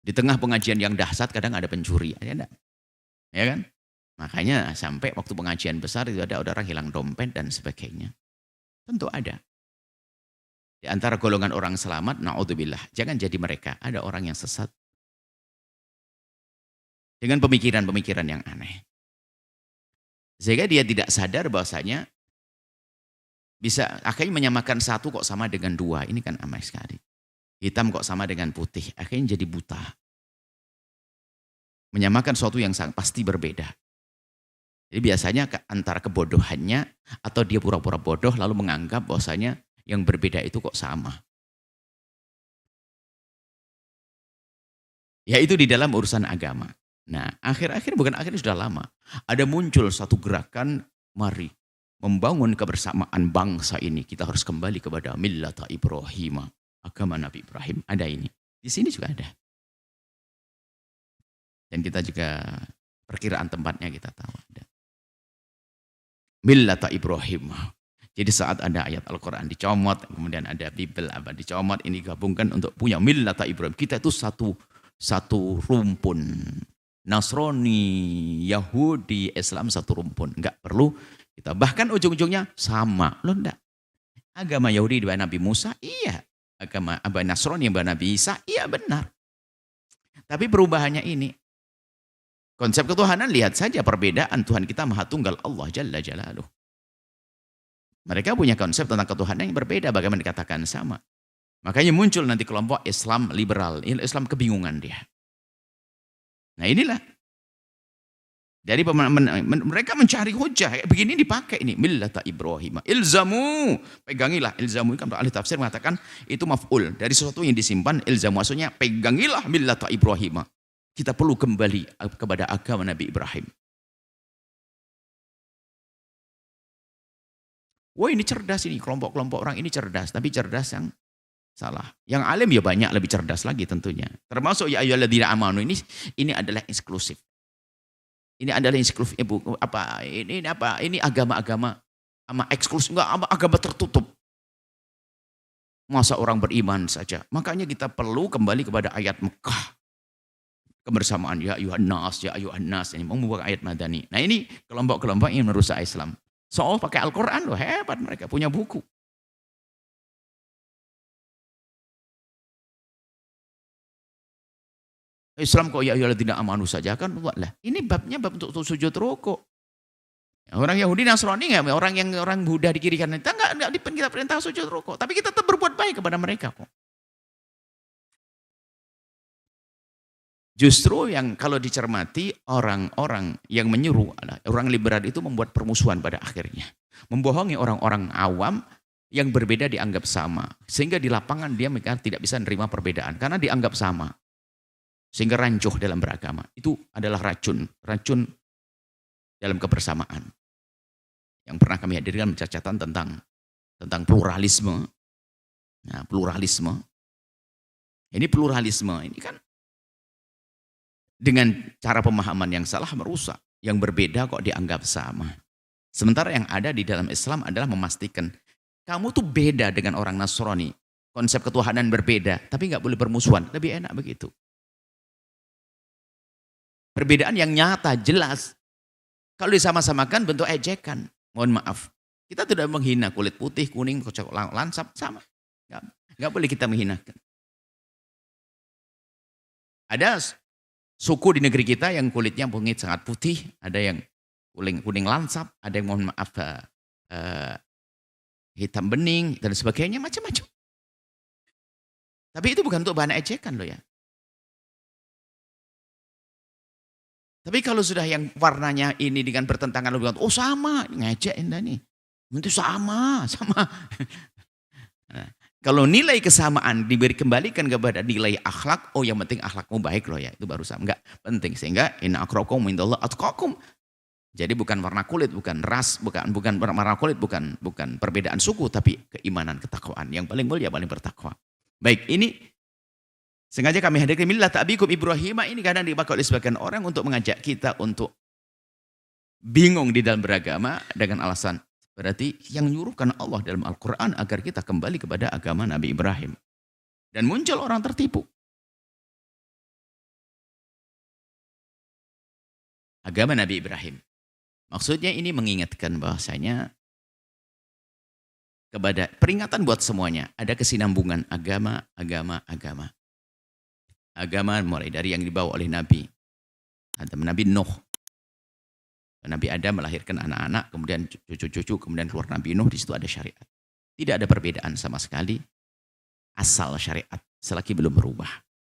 Di tengah pengajian yang dahsyat kadang ada pencuri, ada enggak? Ya kan? Makanya sampai waktu pengajian besar itu ada orang hilang dompet dan sebagainya. Tentu ada. Di antara golongan orang selamat, naudzubillah, jangan jadi mereka. Ada orang yang sesat dengan pemikiran-pemikiran yang aneh. Sehingga dia tidak sadar bahwasanya bisa akhirnya menyamakan satu kok sama dengan dua. Ini kan aneh sekali. Hitam kok sama dengan putih. Akhirnya jadi buta. Menyamakan sesuatu yang pasti berbeda. Jadi biasanya antara kebodohannya atau dia pura-pura bodoh lalu menganggap bahwasanya yang berbeda itu kok sama. Yaitu di dalam urusan agama. Nah, akhir-akhir bukan akhirnya sudah lama. Ada muncul satu gerakan, mari membangun kebersamaan bangsa ini. Kita harus kembali kepada millata Ibrahim, agama Nabi Ibrahim. Ada ini. Di sini juga ada. Dan kita juga perkiraan tempatnya kita tahu ada. Millata Ibrahim. Jadi saat ada ayat Al-Quran dicomot, kemudian ada Bible apa dicomot, ini gabungkan untuk punya millata Ibrahim. Kita itu satu rumpun. Nasrani, Yahudi, Islam satu rumpun. Enggak perlu kita. Bahkan ujung-ujungnya sama. Loh enggak. Agama Yahudi di Nabi Musa, iya. Agama Nasrani yang Nabi Isa, iya benar. Tapi perubahannya ini. Konsep ketuhanan, lihat saja perbedaan Tuhan kita Maha Tunggal Allah Jalla Jalaluh. Mereka punya konsep tentang ketuhanan yang berbeda, bagaimana dikatakan sama. Makanya muncul nanti kelompok Islam liberal, Islam kebingungan dia. Nah inilah. Jadi mereka mencari hujah, begini dipakai ini, millata Ibrahim. Ilzamu, pegangilah, ilzamu kan ahli tafsir mengatakan itu maf'ul, dari sesuatu yang disimpan, ilzamu maksudnya pegangilah millata Ibrahim. Kita perlu kembali kepada agama Nabi Ibrahim. Wah ini cerdas ini, kelompok-kelompok orang ini cerdas, tapi cerdas yang salah. Yang alim ya banyak lebih cerdas lagi tentunya. Termasuk ya ayyuhalladzina amanu ini adalah eksklusif. Ini adalah eksklusif ini agama-agama sama eksklusif enggak agama tertutup. Masa orang beriman saja. Makanya kita perlu kembali kepada ayat Mekah. Kebersamaan ya ayuhan nas ini membuat ayat madani. Nah ini kelompok-kelompok yang merusak Islam. Soal pakai Al-Quran loh, hebat mereka punya buku. Islam kok ya tidak amanu saja kan lah. Ini babnya bab untuk sujud rukuk. Orang Yahudi Nasrani enggak, orang Buddha di kiri kanan kita enggak kita perintah sujud rukuk, tapi kita tetap berbuat baik kepada mereka kok. Justru yang kalau dicermati orang-orang yang menyuruh orang liberal itu membuat permusuhan pada akhirnya. Membohongi orang-orang awam yang berbeda dianggap sama. Sehingga di lapangan dia tidak bisa menerima perbedaan karena dianggap sama. Sehingga rancuh dalam beragama. Itu adalah racun dalam kebersamaan. Yang pernah kami hadirkan catatan tentang pluralisme. Nah, pluralisme. Ini pluralisme, ini kan dengan cara pemahaman yang salah merusak. Yang berbeda kok dianggap sama. Sementara yang ada di dalam Islam adalah memastikan kamu tuh beda dengan orang Nasrani. Konsep ketuhanan berbeda, tapi nggak boleh bermusuhan. Lebih enak begitu. Perbedaan yang nyata, jelas. Kalau disama-samakan bentuk ejekan. Mohon maaf. Kita tidak menghina kulit putih, kuning, coklat, lansap, sama. Nggak boleh kita menghinakan. Ada suku di negeri kita yang kulitnya mungkin sangat putih, ada yang kuning lansap, ada yang mohon maaf hitam bening, dan sebagainya, macam-macam. Tapi itu bukan untuk bahan ejekan loh ya. Tapi kalau sudah yang warnanya ini dengan bertentangan, oh sama, ngejek indah nih. Itu sama. Nah, kalau nilai kesamaan kembalikan kepada nilai akhlak, oh yang penting akhlakmu baik loh ya, itu baru sama. Enggak penting, sehingga inna akramakum indallah atqakum. Jadi bukan warna kulit, bukan ras, bukan warna kulit, bukan perbedaan suku, tapi keimanan, ketakwaan. Yang paling mulia, paling bertakwa. Baik, ini sengaja kami hadirkan millata abikum Ibrahim ini kadang dipakai oleh sebagian orang untuk mengajak kita untuk bingung di dalam beragama dengan alasan berarti yang nyuruhkan Allah dalam Al-Quran agar kita kembali kepada agama Nabi Ibrahim. Dan muncul orang tertipu. agama Nabi Ibrahim. Maksudnya ini mengingatkan bahwasanya kepada peringatan buat semuanya. Ada kesinambungan agama. Agama mulai dari yang dibawa oleh Nabi. Ada Nabi Nuh. Nabi Adam melahirkan anak-anak, kemudian cucu-cucu, kemudian keluar Nabi Nuh, di situ ada syariat. Tidak ada perbedaan sama sekali asal syariat selagi belum berubah.